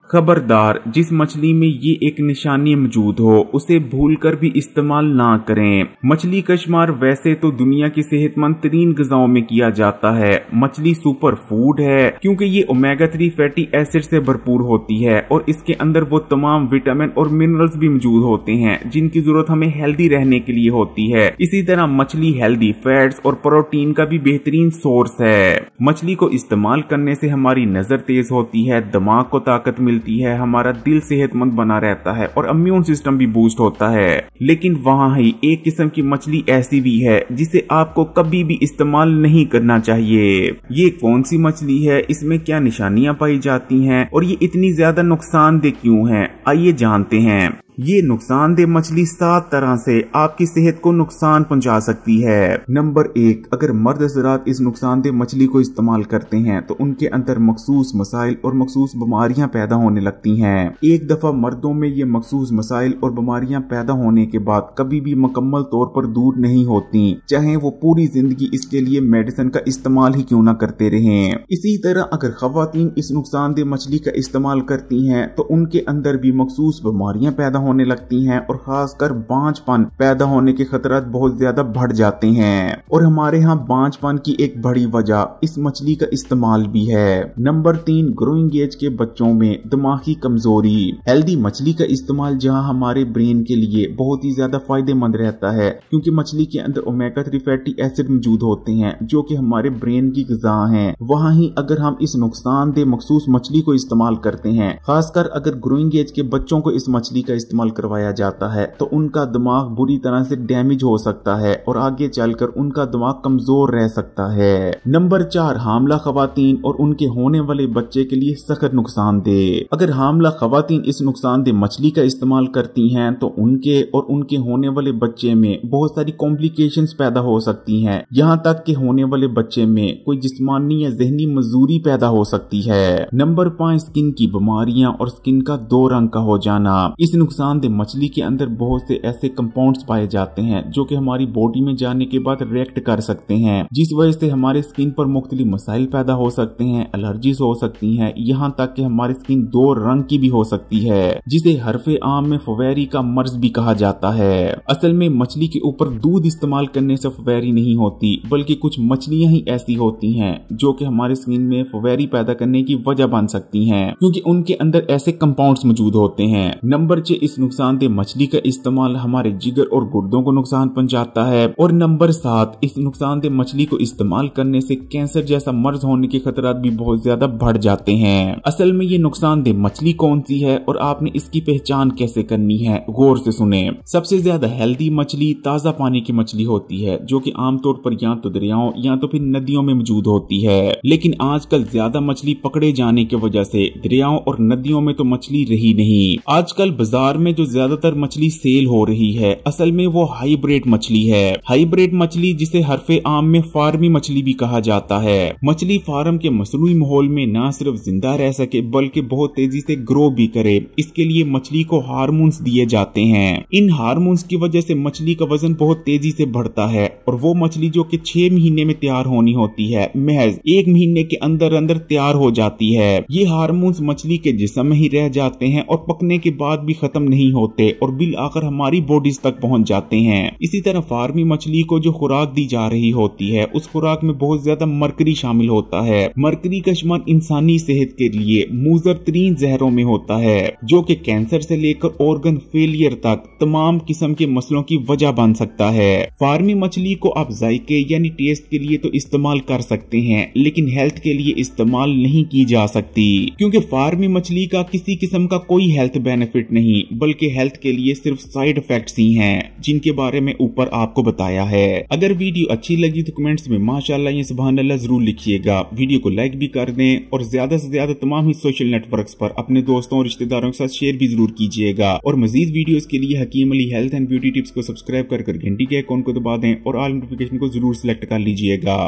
खबरदार, जिस मछली में ये एक निशानी मौजूद हो उसे भूलकर भी इस्तेमाल ना करें। मछली का शुमार वैसे तो दुनिया की सेहतमंद तरीन ग़िज़ाओं में किया जाता है। मछली सुपर फूड है क्योंकि ये ओमेगा 3 फैटी एसिड से भरपूर होती है और इसके अंदर वो तमाम विटामिन और मिनरल्स भी मौजूद होते हैं जिनकी जरूरत हमें हेल्दी रहने के लिए होती है। इसी तरह मछली हेल्दी फैट्स और प्रोटीन का भी बेहतरीन सोर्स है। मछली को इस्तेमाल करने से हमारी नजर तेज होती है, दिमाग को ताकत मिलती है, हमारा दिल सेहतमंद बना रहता है और इम्यून सिस्टम भी बूस्ट होता है। लेकिन वहाँ ही एक किस्म की मछली ऐसी भी है जिसे आपको कभी भी इस्तेमाल नहीं करना चाहिए। ये कौन सी मछली है, इसमें क्या निशानियां पाई जाती हैं और ये इतनी ज्यादा नुकसानदेह क्यों है, आइए जानते हैं। ये नुकसानदेह मछली 7 तरह से आपकी सेहत को नुकसान पहुंचा सकती है। नंबर 1, अगर मर्द हज़रात इस नुकसानदेह मछली को इस्तेमाल करते हैं तो उनके अंदर मखसूस मसाइल और मखसूस बीमारियां पैदा होने लगती हैं। एक दफा मर्दों में ये मखसूस मसाइल और बीमारियां पैदा होने के बाद कभी भी मुकम्मल तौर पर दूर नहीं होती, चाहे वो पूरी जिंदगी इसके लिए मेडिसिन का इस्तेमाल ही क्यों ना करते रहें। इसी तरह अगर खवातीन इस नुकसानदेह मछली का इस्तेमाल करती हैं तो उनके अंदर भी मखसूस बीमारियां पैदा होने लगती हैं और खासकर बांझपन पैदा होने के खतरात बहुत ज्यादा बढ़ जाते हैं। और हमारे यहाँ बांझपन की एक बड़ी वजह इस मछली का इस्तेमाल भी है। नंबर 3, ग्रोइंग एज के बच्चों में दिमागी कमजोरी। हेल्दी मछली का इस्तेमाल जहाँ हमारे ब्रेन के लिए बहुत ही ज्यादा फायदेमंद रहता है क्योंकि मछली के अंदर ओमेगा 3 फैटी एसिड मौजूद होते हैं जो कि हमारे ब्रेन की ग़िज़ा हैं। वहाँ ही अगर हम इस नुकसानदेह मखसूस मछली को इस्तेमाल करते हैं, खासकर अगर ग्रोइंग एज के बच्चों को इस मछली का इस्तेमाल करवाया जाता है तो उनका दिमाग बुरी तरह से डैमेज हो सकता है और आगे चलकर उनका दिमाग कमजोर रह सकता है। नंबर 4, हामला खवातीन और उनके होने वाले बच्चे के लिए सख्त नुकसानदेह। अगर हामला खवातीन इस नुकसानदेह मछली का इस्तेमाल करती हैं तो उनके और उनके होने वाले बच्चे में बहुत सारी कॉम्प्लिकेशंस पैदा हो सकती हैं, यहाँ तक कि होने वाले बच्चे में कोई जिस्मानी या जहनी मजदूरी पैदा हो सकती है। नंबर 5, स्किन की बीमारियां और स्किन का 2 रंग का हो जाना। इस नुकसानदेह मछली के अंदर बहुत से ऐसे कंपाउंड्स पाए जाते हैं जो कि हमारी बॉडी में जाने के बाद रिएक्ट कर सकते हैं, जिस वजह से हमारे स्किन पर मुख्तलिफ मसाइल पैदा हो सकते हैं, एलर्जीज हो सकती हैं, यहाँ तक कि हमारी स्किन 2 रंग की भी हो सकती है जिसे हरफे आम में फवेरी का मर्ज भी कहा जाता है। असल में मछली के ऊपर दूध इस्तेमाल करने से फवेरी नहीं होती बल्कि कुछ मछलियां ही ऐसी होती हैं जो कि हमारे स्किन में फवेरी पैदा करने की वजह बन सकती हैं क्योंकि उनके अंदर ऐसे कंपाउंड्स मौजूद होते हैं। नंबर 6, इस नुकसानदेह मछली का इस्तेमाल हमारे जिगर और गुर्दों को नुकसान पहुंचाता है। और नंबर 7, इस नुकसानदेह मछली को इस्तेमाल करने से कैंसर जैसा मर्ज होने के खतरात भी बहुत ज्यादा बढ़ जाते हैं। असल में ये नुकसानदेह मछली कौन सी है और आपने इसकी पहचान कैसे करनी है, गौर से सुने। सबसे ज्यादा हेल्दी मछली ताजा पानी की मछली होती है जो कि आमतौर पर या तो दरियाओं या तो फिर नदियों में मौजूद होती है। लेकिन आजकल ज्यादा मछली पकड़े जाने की वजह से दरियाओं और नदियों में तो मछली रही नहीं। आजकल बाजार में जो ज्यादातर मछली सेल हो रही है असल में वो हाइब्रिड मछली है। हाइब्रिड मछली जिसे हरफे आम में फार्मी मछली भी कहा जाता है। मछली फार्म के मसनूई माहौल में न सिर्फ जिंदा रह सके बल्कि बहुत तेजी से ग्रो भी करे, इसके लिए मछली को हार्मोन्स दिए जाते हैं। इन हार्मोन्स की वजह से मछली का वजन बहुत तेजी से बढ़ता है और वो मछली जो कि 6 महीने में तैयार होनी होती है महज 1 महीने के अंदर अंदर तैयार हो जाती है। ये हार्मोन्स मछली के जिस्म में ही रह जाते हैं और पकने के बाद भी खत्म नहीं होते और बिल आकर हमारी बॉडीज तक पहुंच जाते हैं। इसी तरह फार्मी मछली को जो खुराक दी जा रही होती है उस खुराक में बहुत ज्यादा मरकरी शामिल होता है। मरकरी का शुमार इंसानी सेहत के लिए मुज़र तरीन जहरों में होता है जो कि कैंसर से लेकर ऑर्गन फेलियर तक तमाम किस्म के मसलों की वजह बन सकता है। फार्मी मछली को आप जायके यानी टेस्ट के लिए तो इस्तेमाल कर सकते हैं लेकिन हेल्थ के लिए इस्तेमाल नहीं की जा सकती क्योंकि फार्मी मछली का किसी किस्म का कोई हेल्थ बेनिफिट नहीं बल्कि हेल्थ के लिए सिर्फ साइड इफेक्ट्स ही हैं जिनके बारे में ऊपर आपको बताया है। अगर वीडियो अच्छी लगी तो कमेंट्स में माशाअल्लाह या सुभान अल्लाह जरूर लिखिएगा। वीडियो को लाइक भी कर दें और ज्यादा से ज्यादा तमाम ही सोशल नेटवर्क्स पर अपने दोस्तों और रिश्तेदारों के साथ शेयर भी जरूर कीजिएगा। और मजीद वीडियोस के लिए Hakeem Ali health and beauty tips को सब्सक्राइब कर घंटी के आइकॉन को दबा दें और ऑल नोटिफिकेशन को जरूर सिलेक्ट कर लीजिएगा।